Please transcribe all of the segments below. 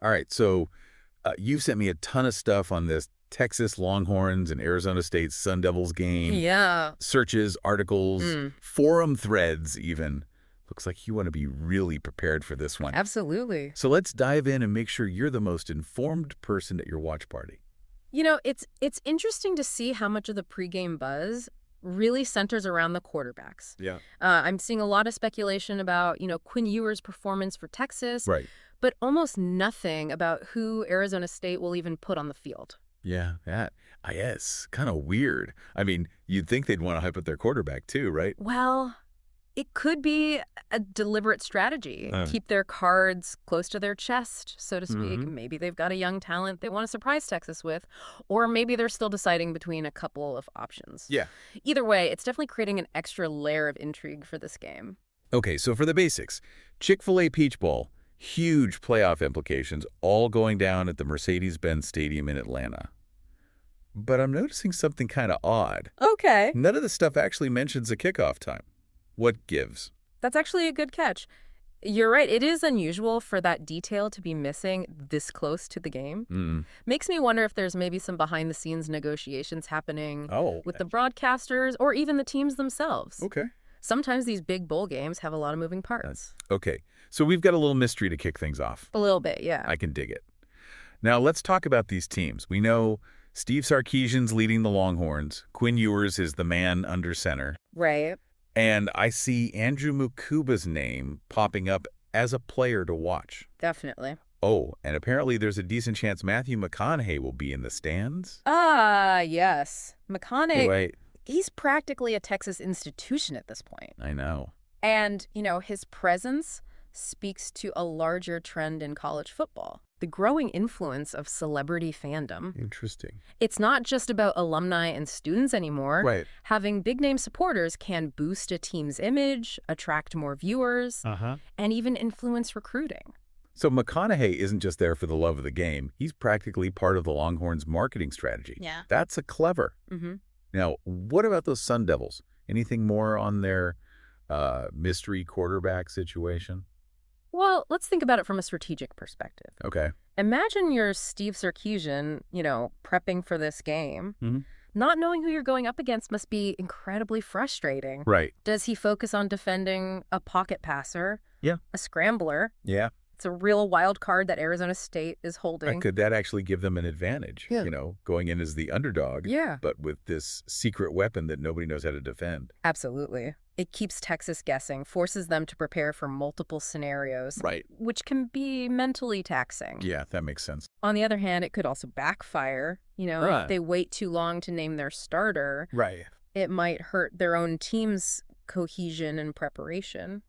All right, so you've sent me a ton of stuff on this Texas Longhorns and Arizona State Sun Devils game. Yeah. Searches, articles, forum threads even. Looks like you want to be really prepared for this one. Absolutely. So let's dive in and make sure you're the most informed person at your watch party. You know, it's interesting to see how much of the pregame buzz really centers around the quarterbacks. Yeah. I'm seeing a lot of speculation about, Quinn Ewers' performance for Texas. Right. But almost nothing about who Arizona State will even put on the field. Yeah, yes, kind of weird. I mean, you'd think they'd want to hype up their quarterback too, right? Well, it could be a deliberate strategy. Keep their cards close to their chest, so to speak. Maybe they've got a young talent they want to surprise Texas with, or maybe they're still deciding between a couple of options. Yeah. Either way, it's definitely creating an extra layer of intrigue for this game. Okay, so for the basics, Chick-fil-A Peach Bowl, huge playoff implications, all going down at the Mercedes-Benz Stadium in Atlanta. But I'm noticing something kind of odd. Okay. None of the stuff actually mentions a kickoff time. What gives? That's actually a good catch. You're right. It is unusual for that detail to be missing this close to the game. Makes me wonder if there's maybe some behind-the-scenes negotiations happening with the broadcasters or even the teams themselves. Okay. Sometimes these big bowl games have a lot of moving parts. Okay, so we've got a little mystery to kick things off. A little bit, yeah. I can dig it. Now, let's talk about these teams. We know Steve Sarkisian's leading the Longhorns. Quinn Ewers is the man under center. Right. And I see Andrew Mukuba's name popping up as a player to watch. Definitely. Oh, and apparently there's a decent chance Matthew McConaughey will be in the stands. Yes. McConaughey, Wait. He's practically a Texas institution at this point. I know. And, his presence speaks to a larger trend in college football. The growing influence of celebrity fandom. Interesting. It's not just about alumni and students anymore. Right. Having big-name supporters can boost a team's image, attract more viewers, and even influence recruiting. So McConaughey isn't just there for the love of the game. He's practically part of the Longhorns' marketing strategy. Yeah. That's a clever. Now, what about those Sun Devils? Anything more on their mystery quarterback situation? Well, let's think about it from a strategic perspective. Okay. Imagine you're Steve Sarkisian, prepping for this game. Not knowing who you're going up against must be incredibly frustrating. Right. Does he focus on defending a pocket passer? Yeah. A scrambler? Yeah. It's a real wild card that Arizona State is holding. Could that actually give them an advantage? Yeah. Going in as the underdog. Yeah. But with this secret weapon that nobody knows how to defend. Absolutely. It keeps Texas guessing, forces them to prepare for multiple scenarios. Right. Which can be mentally taxing. Yeah, that makes sense. On the other hand, it could also backfire. If they wait too long to name their starter, Right. it might hurt their own team's cohesion and preparation.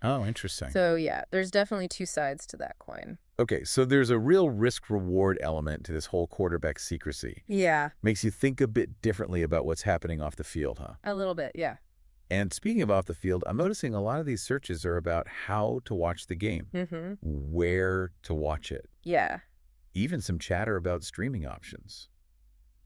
Oh, interesting. So, yeah, there's definitely two sides to that coin. Okay, so there's a real risk-reward element to this whole quarterback secrecy. Yeah. Makes you think a bit differently about what's happening off the field, huh? A little bit, yeah. And speaking of off the field, I'm noticing a lot of these searches are about how to watch the game, where to watch it. Yeah. Even some chatter about streaming options.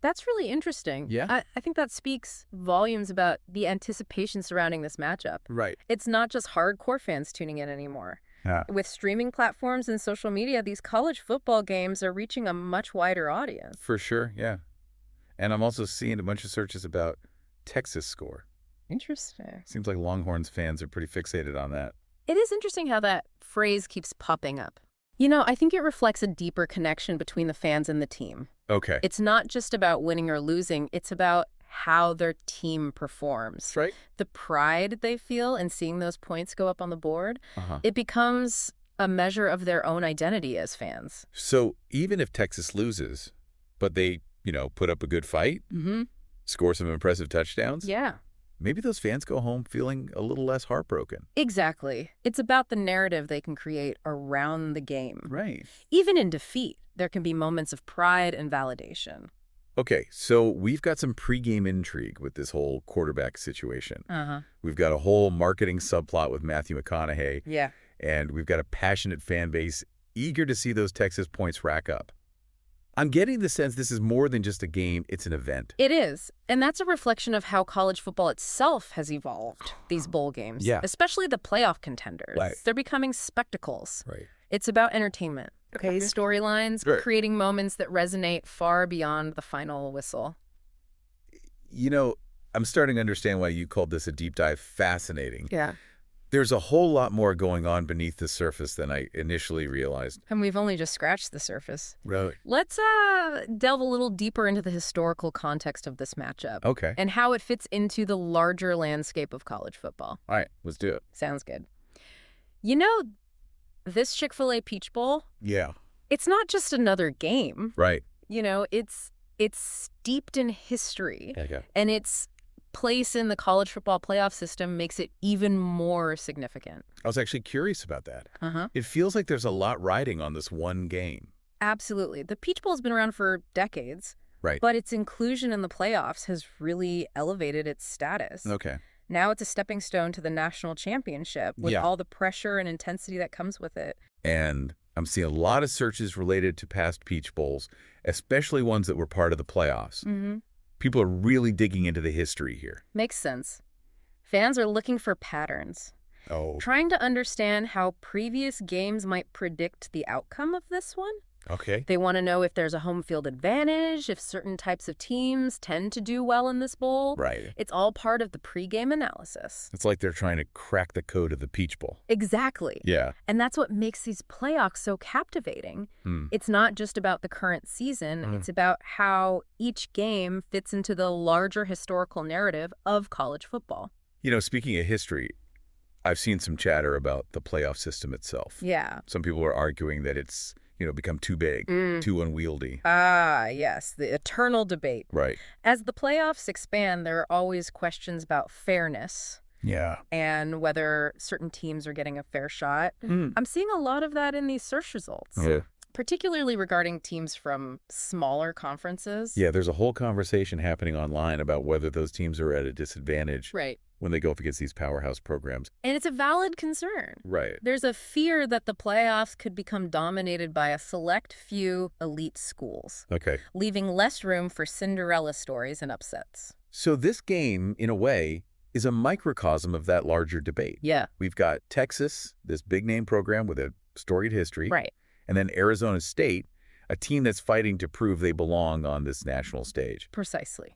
That's really interesting. Yeah. I think that speaks volumes about the anticipation surrounding this matchup. Right. It's not just hardcore fans tuning in anymore. Yeah. With streaming platforms and social media, these college football games are reaching a much wider audience. For sure, yeah. And I'm also seeing a bunch of searches about Texas score. Interesting. Seems like Longhorns fans are pretty fixated on that. It is interesting how that phrase keeps popping up. I think it reflects a deeper connection between the fans and the team. Okay. It's not just about winning or losing. It's about how their team performs. That's right. The pride they feel in seeing those points go up on the board, it becomes a measure of their own identity as fans. So even if Texas loses, but they, put up a good fight, score some impressive touchdowns, Yeah. maybe those fans go home feeling a little less heartbroken. Exactly. It's about the narrative they can create around the game. Right. Even in defeat, there can be moments of pride and validation. Okay, so we've got some pregame intrigue with this whole quarterback situation. We've got a whole marketing subplot with Matthew McConaughey. Yeah. And we've got a passionate fan base eager to see those Texas points rack up. I'm getting the sense this is more than just a game, it's an event. It is. And that's a reflection of how college football itself has evolved, these bowl games. Yeah. Especially the playoff contenders. Right. They're becoming spectacles. Right. It's about entertainment. phase storylines, creating moments that resonate far beyond the final whistle. You know, I'm starting to understand why you called this a deep dive fascinating. Yeah. There's a whole lot more going on beneath the surface than I initially realized. And we've only just scratched the surface. Really? Let's delve a little deeper into the historical context of this matchup. Okay. And how it fits into the larger landscape of college football. All right, let's do it. Sounds good. You know, this Chick-fil-A Peach Bowl, Yeah. it's not just another game. Right. You know, it's steeped in history. Okay. And its place in the college football playoff system makes it even more significant. I was actually curious about that. Uh-huh. It feels like there's a lot riding on this one game. Absolutely. The Peach Bowl's been around for decades. Right. But its inclusion in the playoffs has really elevated its status. Okay. Now it's a stepping stone to the national championship with all the pressure and intensity that comes with it. And I'm seeing a lot of searches related to past Peach Bowls, especially ones that were part of the playoffs. Mm-hmm. People are really digging into the history here. Makes sense. Fans are looking for patterns. Oh. Trying to understand how previous games might predict the outcome of this one. Okay. They want to know if there's a home field advantage, if certain types of teams tend to do well in this bowl. Right. It's all part of the pregame analysis. It's like they're trying to crack the code of the Peach Bowl. Exactly. Yeah. And that's what makes these playoffs so captivating. It's not just about the current season. It's about how each game fits into the larger historical narrative of college football. You know, speaking of history, I've seen some chatter about the playoff system itself. Yeah. Some people are arguing that it's, become too big, too unwieldy. Ah, yes, the eternal debate. Right. As the playoffs expand, there are always questions about fairness. Yeah. And whether certain teams are getting a fair shot. I'm seeing a lot of that in these search results. Yeah. Particularly regarding teams from smaller conferences. Yeah, there's a whole conversation happening online about whether those teams are at a disadvantage when they go up against these powerhouse programs. And it's a valid concern. Right. There's a fear that the playoffs could become dominated by a select few elite schools. Okay. Leaving less room for Cinderella stories and upsets. So this game, in a way, is a microcosm of that larger debate. Yeah. We've got Texas, this big-name program with a storied history. Right. And then Arizona State, a team that's fighting to prove they belong on this national stage. Precisely.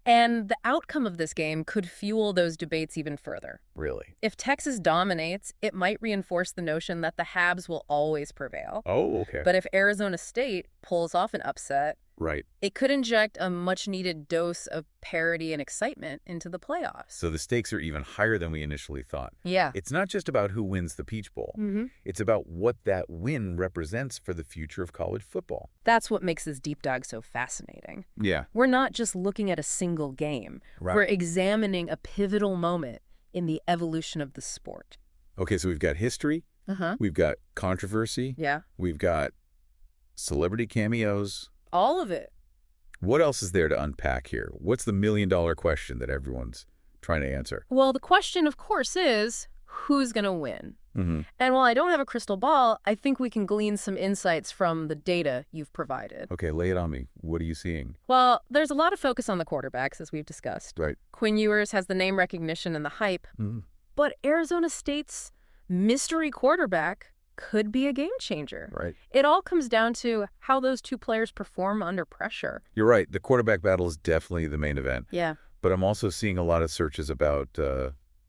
And the outcome of this game could fuel those debates even further. Really? If Texas dominates, it might reinforce the notion that the Habs will always prevail. Oh, okay. But if Arizona State pulls off an upset, right, it could inject a much-needed dose of parity and excitement into the playoffs. So the stakes are even higher than we initially thought. Yeah. It's not just about who wins the Peach Bowl. It's about what that win represents for the future of college football. That's what makes this deep dive so fascinating. Yeah. We're not just looking at a single game. Right. We're examining a pivotal moment in the evolution of the sport. Okay, so we've got history. We've got controversy. Yeah. We've got celebrity cameos. All of it. What else is there to unpack here? What's the million-dollar question that everyone's trying to answer? Well, the question, of course, is who's going to win? And while I don't have a crystal ball, I think we can glean some insights from the data you've provided. Okay, lay it on me. What are you seeing? Well, there's a lot of focus on the quarterbacks, as we've discussed. Right. Quinn Ewers has the name recognition and the hype. But Arizona State's mystery quarterback could be a game changer. Right. It all comes down to how those two players perform under pressure. You're right. The quarterback battle is definitely the main event. Yeah. But I'm also seeing a lot of searches about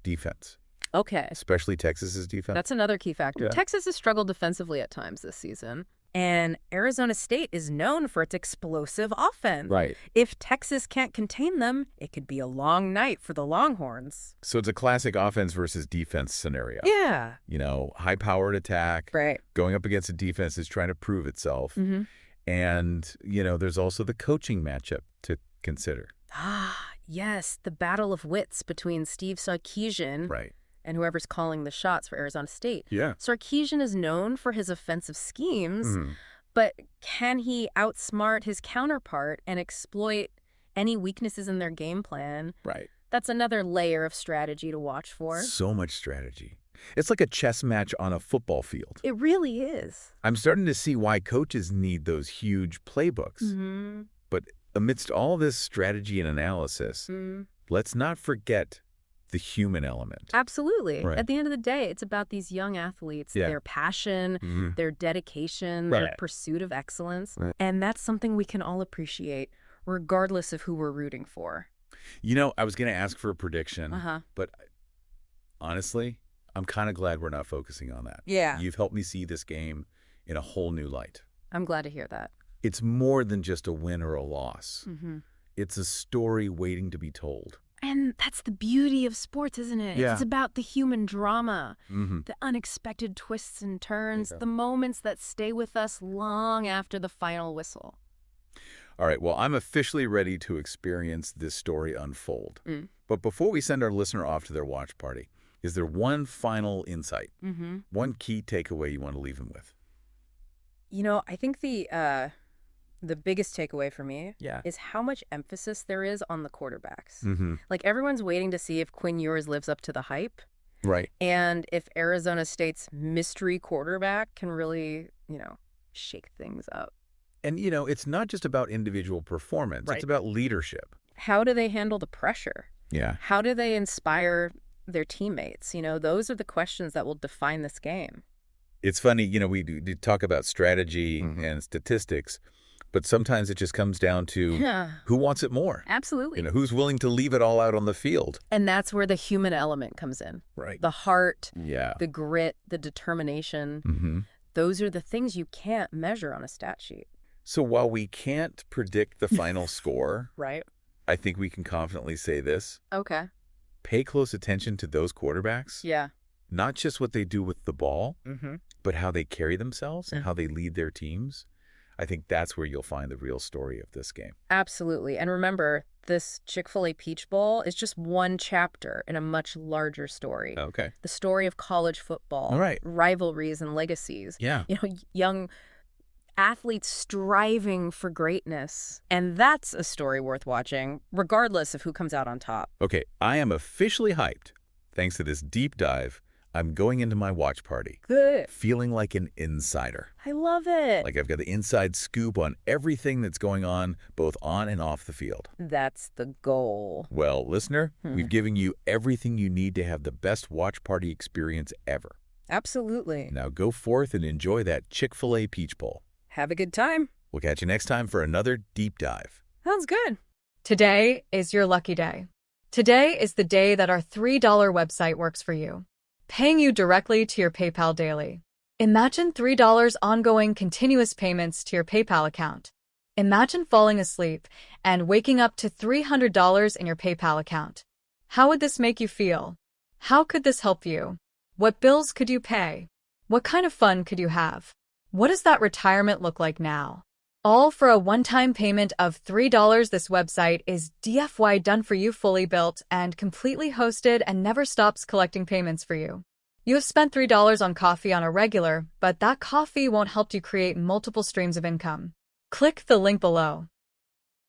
defense. Okay. Especially Texas's defense. That's another key factor. Yeah. Texas has struggled defensively at times this season. And Arizona State is known for its explosive offense. Right. If Texas can't contain them, it could be a long night for the Longhorns. So it's a classic offense versus defense scenario. Yeah. High-powered attack. Right. Going up against a defense that's trying to prove itself. And, there's also the coaching matchup to consider. Ah, yes. The battle of wits between Steve Sarkisian and whoever's calling the shots for Arizona State. Yeah. Sarkisian is known for his offensive schemes, but can he outsmart his counterpart and exploit any weaknesses in their game plan? Right. That's another layer of strategy to watch for. So much strategy. It's like a chess match on a football field. It really is. I'm starting to see why coaches need those huge playbooks. But amidst all this strategy and analysis, let's not forget the human element. Absolutely. Right. At the end of the day, it's about these young athletes, their passion, their dedication, their pursuit of excellence. Right. And that's something we can all appreciate, regardless of who we're rooting for. You know, I was going to ask for a prediction, but honestly, I'm kind of glad we're not focusing on that. Yeah. You've helped me see this game in a whole new light. I'm glad to hear that. It's more than just a win or a loss. It's a story waiting to be told. And that's the beauty of sports, isn't it? Yeah. It's about the human drama, the unexpected twists and turns, the moments that stay with us long after the final whistle. All right, well, I'm officially ready to experience this story unfold. But before we send our listener off to their watch party, is there one final insight, one key takeaway you want to leave them with? You know, I think the biggest takeaway for me is how much emphasis there is on the quarterbacks. Like, everyone's waiting to see if Quinn Ewers lives up to the hype. Right. And if Arizona State's mystery quarterback can really, shake things up. And, it's not just about individual performance. Right. It's about leadership. How do they handle the pressure? Yeah. How do they inspire their teammates? Those are the questions that will define this game. It's funny, we do talk about strategy and statistics, but sometimes it just comes down to who wants it more. Absolutely. Who's willing to leave it all out on the field. And that's where the human element comes in. Right. The heart, the grit, the determination. Those are the things you can't measure on a stat sheet. So while we can't predict the final score, right, I think we can confidently say this. Okay. Pay close attention to those quarterbacks. Yeah. Not just what they do with the ball, but how they carry themselves and how they lead their teams. I think that's where you'll find the real story of this game. Absolutely. And remember, this Chick-fil-A Peach Bowl is just one chapter in a much larger story. Okay. The story of college football, rivalries and legacies. Yeah. Young athletes striving for greatness. And that's a story worth watching, regardless of who comes out on top. Okay, I am officially hyped. Thanks to this deep dive, I'm going into my watch party. Good. Feeling like an insider. I love it. Like I've got the inside scoop on everything that's going on, both on and off the field. That's the goal. Well, listener, we've given you everything you need to have the best watch party experience ever. Absolutely. Now go forth and enjoy that Chick-fil-A Peach Bowl. Have a good time. We'll catch you next time for another deep dive. Sounds good. Today is your lucky day. Today is the day that our $3 website works for you, paying you directly to your PayPal daily. Imagine $3 ongoing continuous payments to your PayPal account. Imagine falling asleep and waking up to $300 in your PayPal account. How would this make you feel? How could this help you? What bills could you pay? What kind of fun could you have? What does that retirement look like now? All for a one-time payment of $3. This website is DFY done for you, fully built and completely hosted, and never stops collecting payments for you. You have spent $3 on coffee on a regular, but that coffee won't help you create multiple streams of income. Click the link below.